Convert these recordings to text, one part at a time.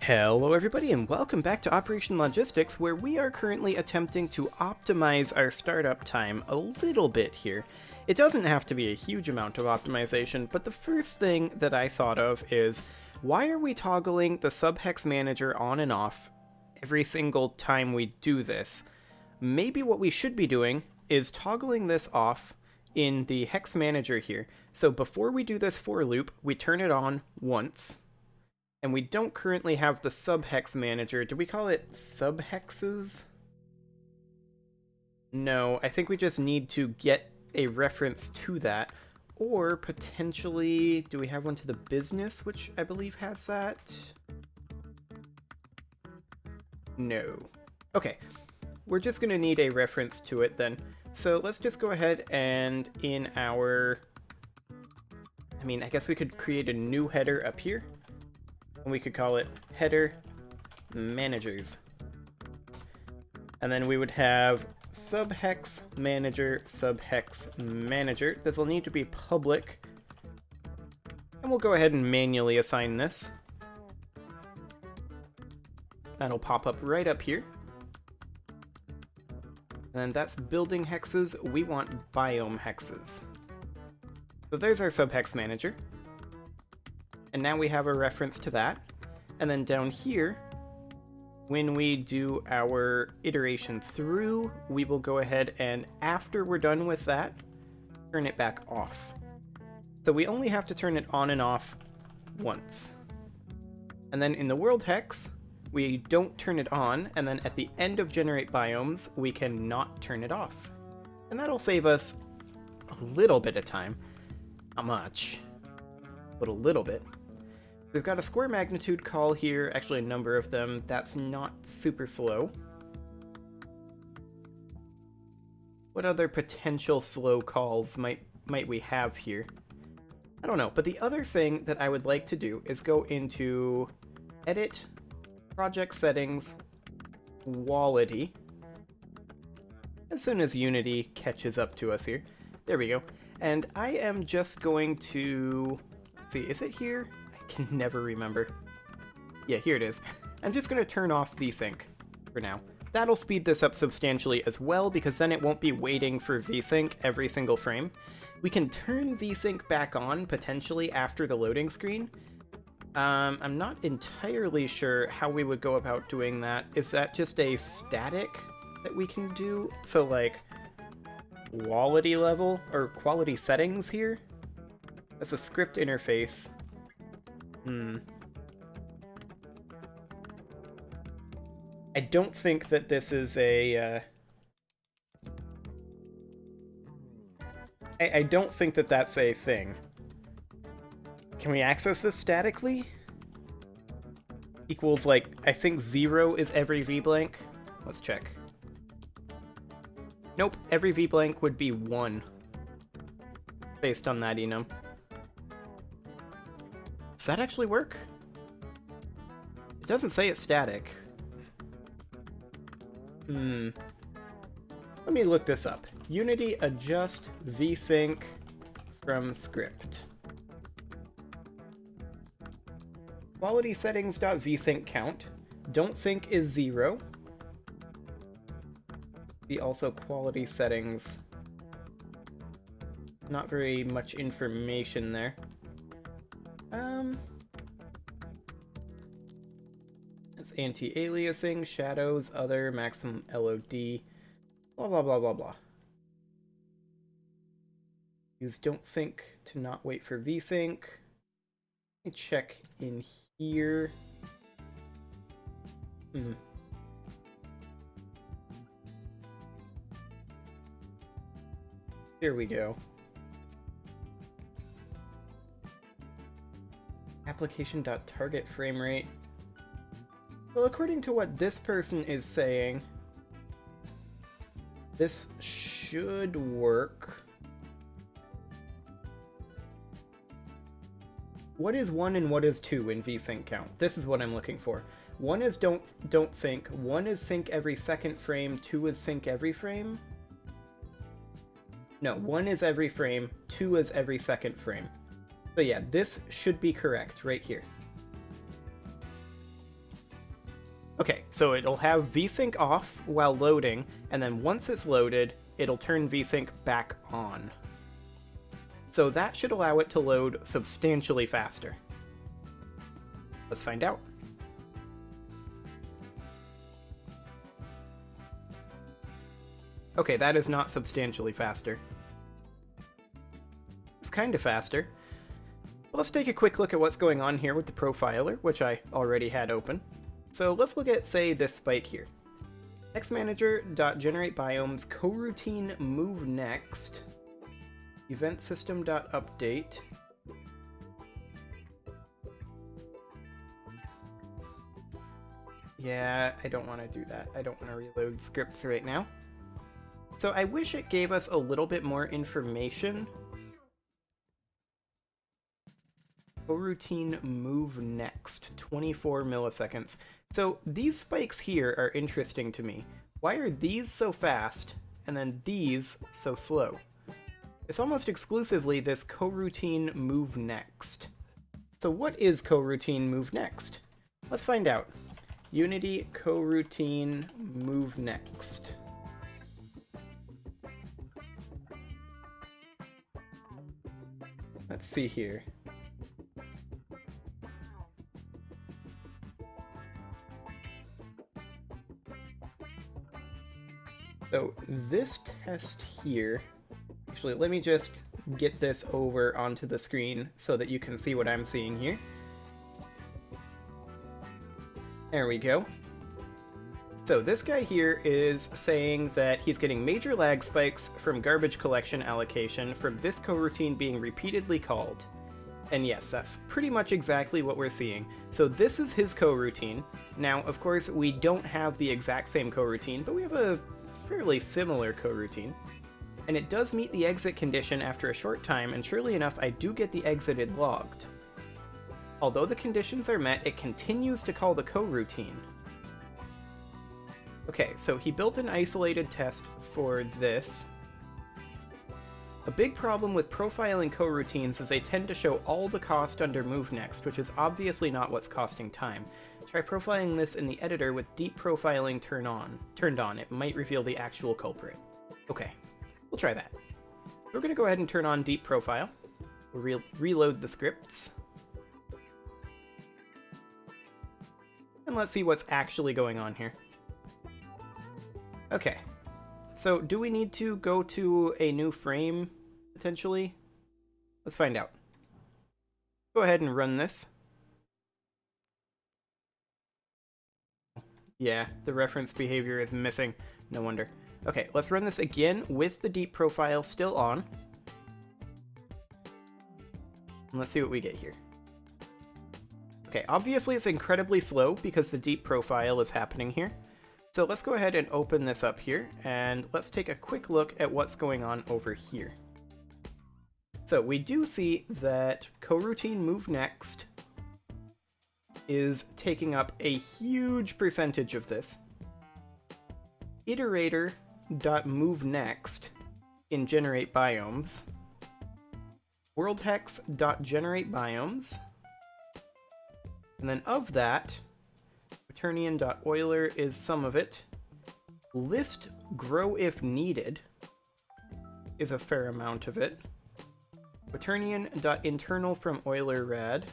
Hello everybody and welcome back to Operation Logistics, where we are currently attempting to optimize our startup time a little bit here. It doesn't have to be a huge amount of optimization, but the first thing that I thought of is, why are we toggling the subhex manager on and off every single time we do this? Maybe what we should be doing is toggling this off in the hex manager here. So before we do this for loop, we turn it on once. And we don't currently have the subhex manager. Do we call it subhexes? No, I think we just need to get a reference to that. Or potentially, do we have one to the business, which I believe has that? No. Okay, we're just going to need a reference to it then. So let's just go ahead and in our... I guess we could create a new header up here. And we could call it header managers. And then we would have subhex manager, subhex manager. This will need to be public. And we'll go ahead and manually assign this. That'll pop up right up here. And then that's building hexes. We want biome hexes. So there's our subhex manager. And now we have a reference to that. And then down here, when we do our iteration through, we will go ahead and, after we're done with that, turn it back off. So we only have to turn it on and off once. And then in the world hex, we don't turn it on, and then at the end of generate biomes, we cannot turn it off. And that'll save us a little bit of time. Not much, but a little bit. We've got a square magnitude call here, actually a number of them. That's not super slow. What other potential slow calls might we have here? I don't know, but the other thing that I would like to do is go into Edit, Project Settings, Quality. As soon as Unity catches up to us here. There we go. And I am just going to... Let's see, is it here? Can never remember. Yeah, here it is. I'm just going to turn off Vsync for now. That'll speed this up substantially as well, because then it won't be waiting for Vsync every single frame. We can turn Vsync back on, potentially, after the loading screen. I'm not entirely sure how we would go about doing that. Is that just a static that we can do? So, like, quality level, or quality settings here? That's a script interface. I don't think that this is a, I don't think that that's a thing. Can we access this statically? Equals, like, I think 0 is every vblank. Let's check. Nope, every vblank would be 1. Based on that enum. Does that actually work? It doesn't say it's static. Let me look this up. Unity adjust vsync from script. Quality settings.vsync count. Don't sync is 0. See also quality settings. Not very much information there. It's anti-aliasing, shadows, other, maximum LOD, blah blah blah blah blah. Use don't sync to not wait for vsync. Let me check in here. Here we go. Application.target frame rate. Well, according to what this person is saying, this should work. What is 1 and what is 2 in vsync count? This is what I'm looking for. 1 is don't sync, 1 is sync every second frame, 2 is sync every frame. No, 1 is every frame, 2 is every second frame. So yeah, this should be correct right here. Okay, so it'll have Vsync off while loading, and then once it's loaded, it'll turn Vsync back on. So that should allow it to load substantially faster. Let's find out. Okay, that is not substantially faster. It's kind of faster. Let's take a quick look at what's going on here with the profiler, which I already had open. So let's look at, say, this spike here. XManager.generateBiomes coroutine move next. Event system.update. Yeah, I don't want to do that. I don't want to reload scripts right now. So I wish it gave us a little bit more information. Coroutine move next, 24 milliseconds. So these spikes here are interesting to me. Why are these so fast and then these so slow? It's almost exclusively this coroutine move next. So what is coroutine move next? Let's find out. Unity coroutine move next. Let's see here. So this test here, actually let me just get this over onto the screen so that you can see what I'm seeing here. There we go. So this guy here is saying that he's getting major lag spikes from garbage collection allocation from this coroutine being repeatedly called. And yes, that's pretty much exactly what we're seeing. So this is his coroutine. Now, of course, we don't have the exact same coroutine, but we have a fairly similar coroutine. And it does meet the exit condition after a short time, and surely enough, I do get the exited logged. Although the conditions are met, it continues to call the coroutine. Okay, so he built an isolated test for this. A big problem with profiling coroutines is they tend to show all the cost under move next, which is obviously not what's costing time. Try profiling this in the editor with deep profiling turned on. It might reveal the actual culprit. Okay, we'll try that. We're going to go ahead and turn on deep profile. We'll reload the scripts. And let's see what's actually going on here. Okay, so do we need to go to a new frame, potentially? Let's find out. Go ahead and run this. Yeah, the reference behavior is missing. No wonder. Okay, let's run this again with the deep profile still on. And let's see what we get here. Okay, obviously it's incredibly slow because the deep profile is happening here. So let's go ahead and open this up here, and let's take a quick look at what's going on over here. So we do see that coroutine move next is taking up a huge percentage of this. Iterator.moveNext in GenerateBiomes. WorldHex.GenerateBiomes. And then of that, Quaternion.Euler is some of it. List grow if needed is a fair amount of it. Quaternion.internal from Euler rad.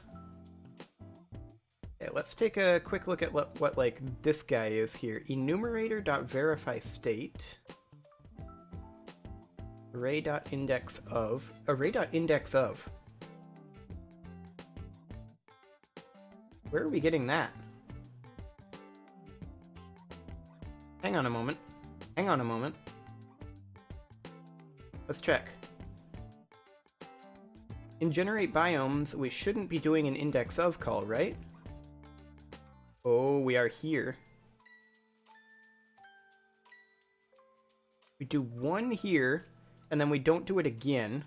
Okay, let's take a quick look at what like this guy is here. Enumerator.verify state. Array.index of. Array.index of. Where are we getting that? Hang on a moment. Hang on a moment. Let's check. In GenerateBiomes, we shouldn't be doing an index of call, right? Oh, we are here. We do one here, and then we don't do it again.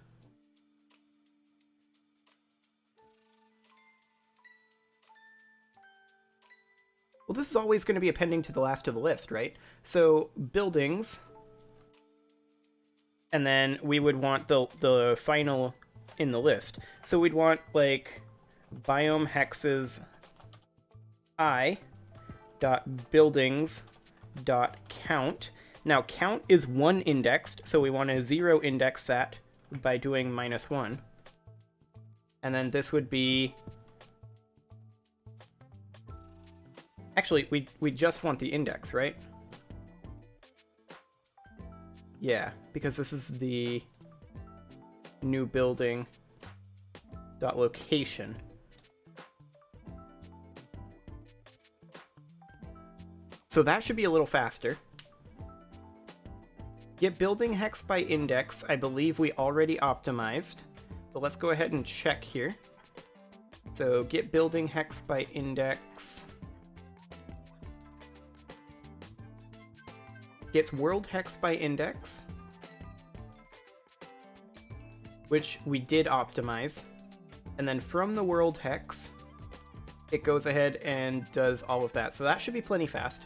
Well, this is always going to be appending to the last of the list, right? So, buildings, and then we would want the final in the list. So we'd want, like, biome hexes dot buildings dot count. Now count is 1 indexed, so we want to 0 index that by doing -1. And then this would be... Actually, we just want the index, right? Yeah, because this is the new building dot location. So that should be a little faster. Get building hex by index, I believe we already optimized. But let's go ahead and check here. So get building hex by index. Gets world hex by index, which we did optimize. And then from the world hex, it goes ahead and does all of that. So that should be plenty fast.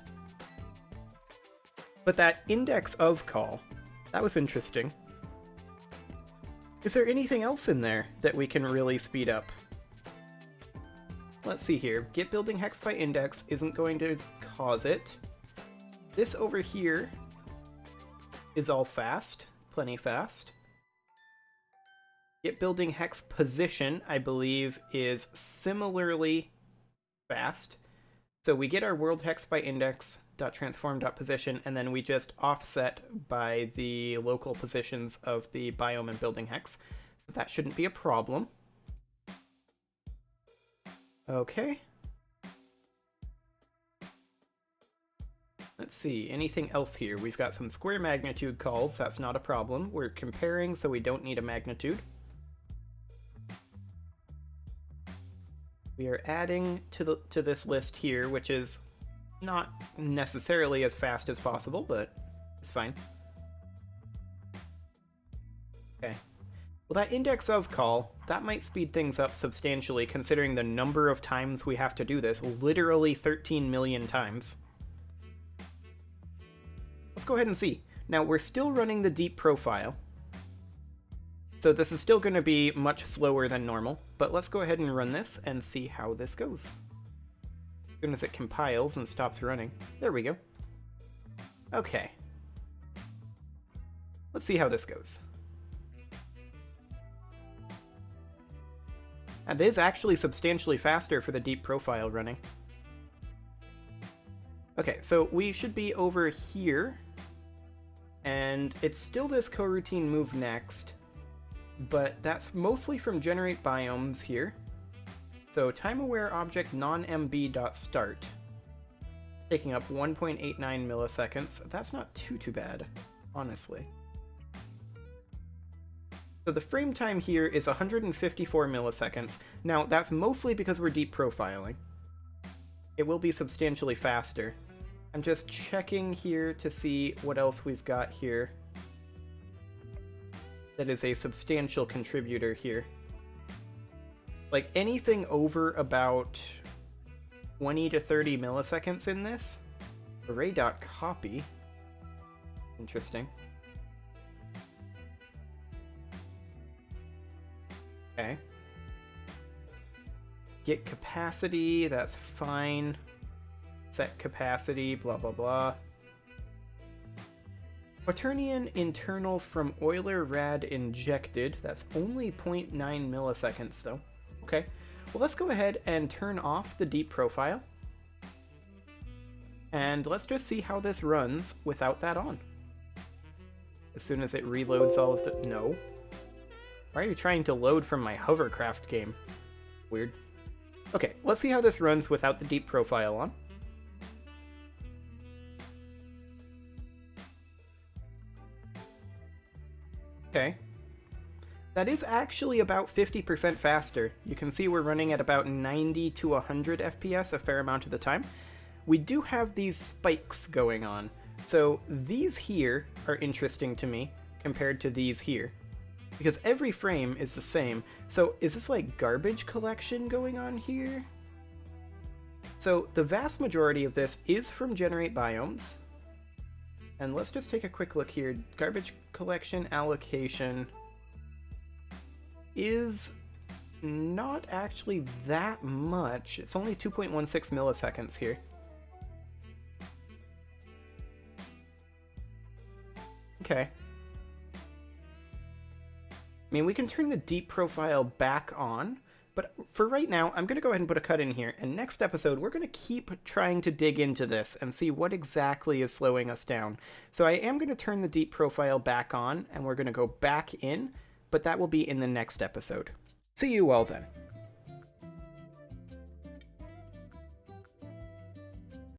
But that index of call, that was interesting. Is there anything else in there that we can really speed up? Let's see here. Get building hex by index isn't going to cause it. This over here is all fast, plenty fast. Get building hex position, I believe, is similarly fast. So we get our world hex by index dot transform dot position, and then we just offset by the local positions of the biome and building hex. So that shouldn't be a problem. Okay. Let's see, anything else here? We've got some square magnitude calls, that's not a problem. We're comparing, so we don't need a magnitude. We are adding to this list here, which is not necessarily as fast as possible, but it's fine. Okay. Well, that index of call, that might speed things up substantially, considering the number of times we have to do this, literally 13 million times. Let's go ahead and see. Now, we're still running the deep profile, so this is still going to be much slower than normal, but let's go ahead and run this and see how this goes. As soon as it compiles and stops running. There we go. Okay. Let's see how this goes. And it is actually substantially faster for the deep profile running. Okay, so we should be over here, and it's still this coroutine move next, but that's mostly from generate biomes here. So time-aware object non-mb.start, taking up 1.89 milliseconds. That's not too bad, honestly. So the frame time here is 154 milliseconds. Now, that's mostly because we're deep profiling. It will be substantially faster. I'm just checking here to see what else we've got here that is a substantial contributor here. Like, anything over about 20 to 30 milliseconds in this? Array.copy. Interesting. Okay. Get capacity, that's fine. Set capacity, blah blah blah. Quaternion internal from Euler rad injected. That's only 0.9 milliseconds though. Okay, well let's go ahead and turn off the deep profile. And let's just see how this runs without that on. As soon as it reloads all of the... No. Why are you trying to load from my hovercraft game? Weird. Okay, let's see how this runs without the deep profile on. Okay. That is actually about 50% faster. You can see we're running at about 90 to 100 FPS a fair amount of the time. We do have these spikes going on. So these here are interesting to me compared to these here, because every frame is the same. So is this like garbage collection going on here? So the vast majority of this is from generate biomes. And let's just take a quick look here. Garbage collection allocation is not actually that much. It's only 2.16 milliseconds here. Okay. I mean, we can turn the deep profile back on, but for right now, I'm going to go ahead and put a cut in here, and next episode, we're going to keep trying to dig into this and see what exactly is slowing us down. So I am going to turn the deep profile back on, and we're going to go back in, but that will be in the next episode. See you all then.